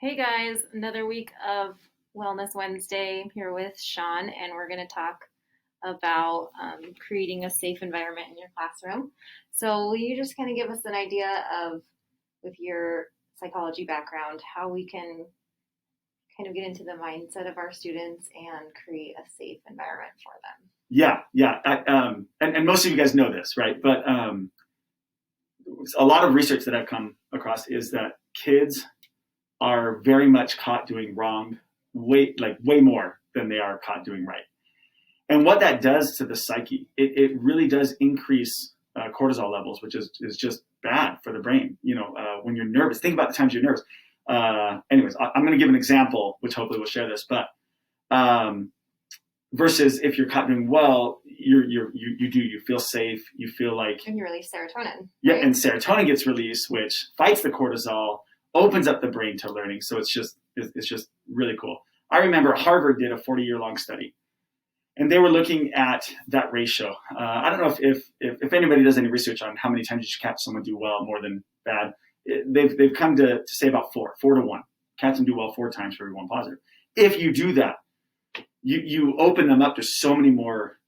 Hey guys, another week of Wellness Wednesday. I'm here with Sean, and we're going to talk about creating a safe environment in your classroom. So, will you just kind of give us an idea of, with your psychology background, how we can kind of get into the mindset of our students and create a safe environment for them? Yeah. And most of you guys know this, right? But a lot of research that I've come across is that kids are very much caught doing wrong, way more than they are caught doing right. And what that does to the psyche, it really does increase cortisol levels, which is just bad for the brain. When you're nervous, think about the times you're nervous. Anyways, I'm going to give an example, which hopefully will share this. But versus if you're caught doing well, you feel safe, you feel like, and you release serotonin. Yeah, right? And serotonin gets released, which fights the cortisol, opens up the brain to learning. So it's just really cool. I remember Harvard did a 40-year-long study, and they were looking at that ratio. I don't know if anybody does any research on how many times you should catch someone do well more than bad. They've come to say about 4 to 1. Catch them do well 4 times for every 1 positive. If you do that, you open them up to so many more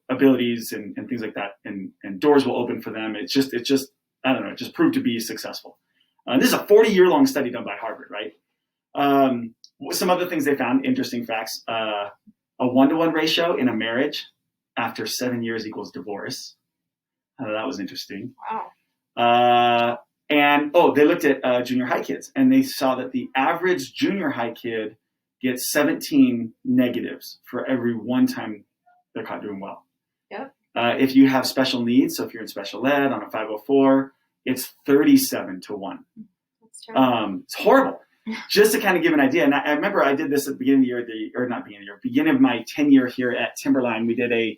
abilities and things like that, and doors will open for them. It's just it just proved to be successful. This is a 40-year-long study done by Harvard, right? Some other things they found, interesting facts. A 1-to-1 ratio in a marriage after 7 years equals divorce. That was interesting. Wow. And they looked at junior high kids, and they saw that the average junior high kid gets 17 negatives for every 1 time they're caught doing well. Yep. If you have special needs, so if you're in special ed on a 504, it's 37 to 1. That's terrible. It's horrible. Just to kind of give an idea, and I remember I did this at the beginning of the year, beginning of my tenure here at Timberline. We did a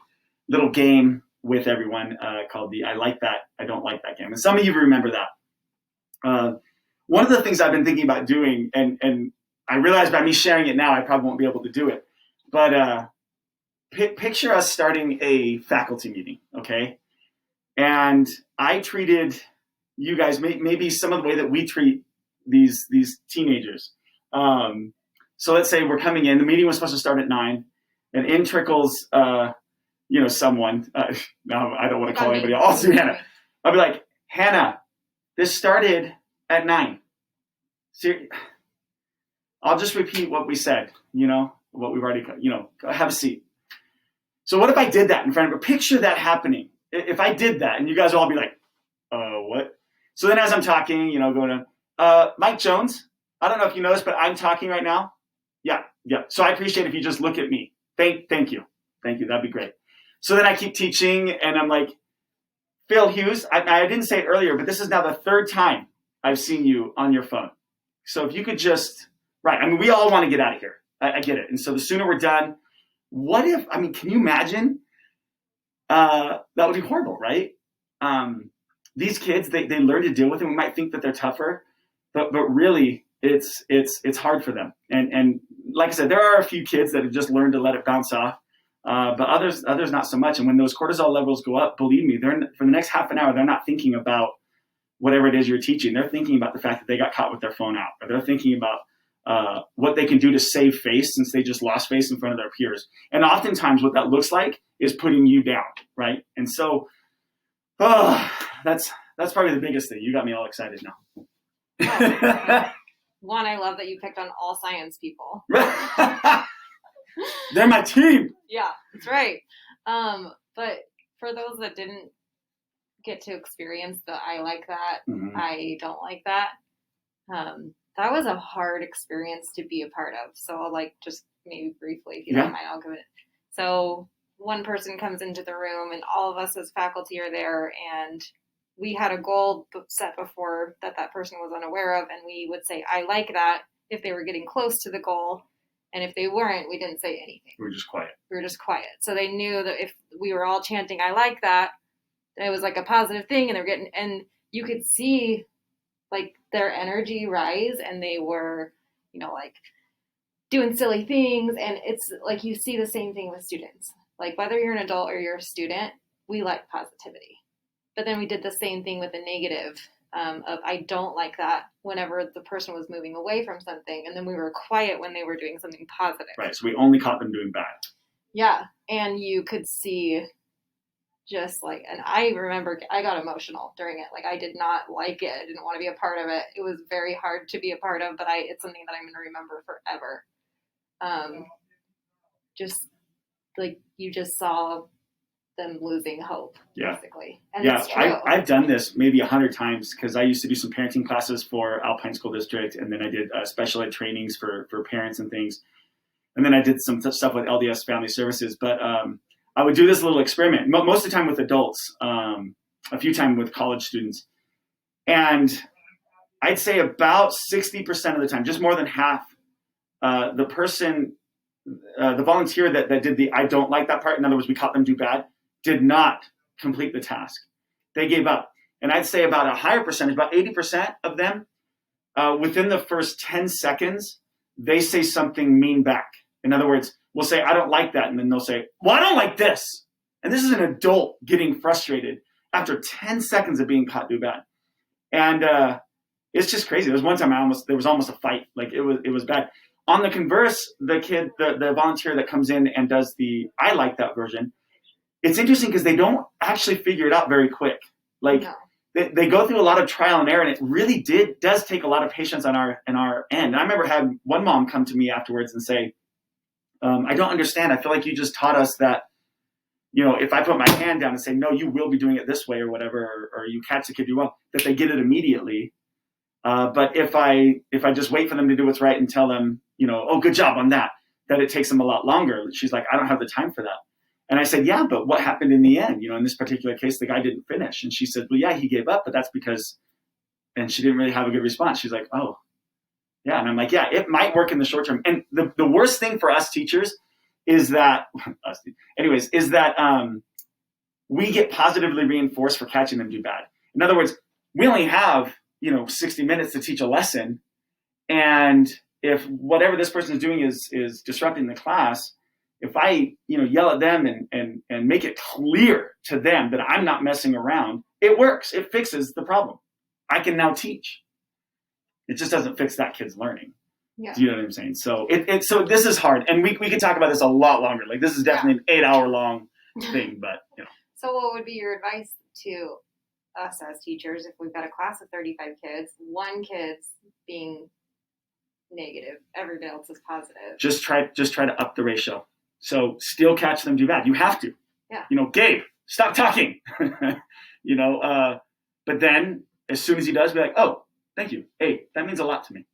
little game with everyone called the I Like That, I Don't Like That game. And some of you remember that. One of the things I've been thinking about doing, and I realize by me sharing it now, I probably won't be able to do it, but picture us starting a faculty meeting, okay? And I treated you guys maybe some of the way that we treat these teenagers. So let's say we're coming in, the meeting was supposed to start at 9, and in trickles, someone, now I don't want to call anybody else, I'll do Hannah. I'll be like, Hannah, this started at 9. I'll just repeat what we said, what we've already, have a seat. So what if I did that in front of her? Picture that happening. If I did that, and you guys will all be like, what? So then as I'm talking, going to, Mike Jones, I don't know if you know this, but I'm talking right now. Yeah. So I appreciate if you just look at me. Thank you. That'd be great. So then I keep teaching, and I'm like, Phil Hughes, I didn't say it earlier, but this is now the 3rd time I've seen you on your phone. So if you could just, right, we all want to get out of here. I get it. And so the sooner we're done, can you imagine? That would be horrible, right? These kids, they learn to deal with it. We might think that they're tougher, but really it's hard for them. And like I said, there are a few kids that have just learned to let it bounce off. But others not so much. And when those cortisol levels go up, believe me, for the next half an hour, they're not thinking about whatever it is you're teaching. They're thinking about the fact that they got caught with their phone out, or they're thinking about what they can do to save face since they just lost face in front of their peers. And oftentimes what that looks like is putting you down, right? And so that's probably the biggest thing. You got me all excited now. One, I love that you picked on all science people. They're my team. Yeah, that's right. But for those that didn't get to experience the I like that, mm-hmm. I don't like that, that was a hard experience to be a part of. So I'll just maybe briefly, if you don't mind, I'll give it. So one person comes into the room, and all of us as faculty are there, and we had a goal set before that person was unaware of, and we would say, I like that, if they were getting close to the goal. And if they weren't, we didn't say anything. We were just quiet. So they knew that if we were all chanting, I like that, it was like a positive thing, and and you could see their energy rise, and they were, doing silly things. And it's like, you see the same thing with students. Whether you're an adult or you're a student, we like positivity. But then we did the same thing with the negative of I don't like that whenever the person was moving away from something, and then we were quiet when they were doing something positive. Right. So we only caught them doing bad. Yeah, and you could see just like, and I remember I got emotional during it. Like I did not like it. I didn't want to be a part of it. It was very hard to be a part of, but it's something that I'm going to remember forever. Just like you just saw them losing hope, basically. And yeah, it's true. I've done this maybe 100 times because I used to do some parenting classes for Alpine School District, and then I did special ed trainings for parents and things. And then I did some stuff with LDS Family Services. But I would do this little experiment, most of the time with adults, a few times with college students. And I'd say about 60% of the time, just more than half, the person, the volunteer that did the I don't like that part, in other words, we caught them do bad, did not complete the task. They gave up. And I'd say about a higher percentage, about 80% of them, within the first 10 seconds, they say something mean back. In other words, we'll say, I don't like that. And then they'll say, well, I don't like this. And this is an adult getting frustrated after 10 seconds of being caught do bad. And it's just crazy. There was one time there was almost a fight. Like it was bad. On the converse, the volunteer that comes in and does the I like that version, it's interesting because they don't actually figure it out very quick. Like No. they go through a lot of trial and error, and it really does take a lot of patience on our end. And I remember having one mom come to me afterwards and say, I don't understand. I feel like you just taught us that, if I put my hand down and say, no, you will be doing it this way or whatever, or you catch the kid do well, that they get it immediately. But if I just wait for them to do what's right and tell them, oh, good job on that it takes them a lot longer. She's like, I don't have the time for that. And I said, yeah, but what happened in the end? In this particular case, the guy didn't finish. And she said, well, yeah, he gave up, but that's because, and she didn't really have a good response. She's like, oh, yeah. And I'm like, yeah, it might work in the short term. And the worst thing for us teachers is that, we get positively reinforced for catching them do bad. In other words, we only have, 60 minutes to teach a lesson. And if whatever this person is doing is disrupting the class, if I, yell at them and make it clear to them that I'm not messing around, it works. It fixes the problem. I can now teach. It just doesn't fix that kid's learning. Yeah. Do you know what I'm saying? So so this is hard, and we could talk about this a lot longer. Like this is definitely an 8-hour long thing, but So what would be your advice to us as teachers if we've got a class of 35 kids, one kid's being negative, everybody else is positive? Just try to up the ratio. So still catch them do bad. You have to. Yeah. Gabe, stop talking. But then as soon as he does, be like, oh, thank you. Hey, that means a lot to me.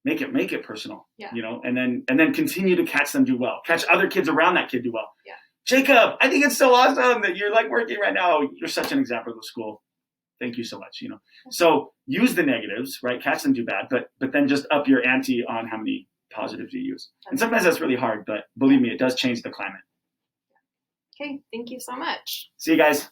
Make it personal. Yeah. And then continue to catch them do well. Catch other kids around that kid do well. Yeah. Jacob, I think it's so awesome that you're like working right now. You're such an example of the school. Thank you so much. So use the negatives, right? Catch them do bad, but then just up your ante on how many positives you use. And sometimes that's really hard, but believe me, it does change the climate. Okay. Thank you so much. See you guys.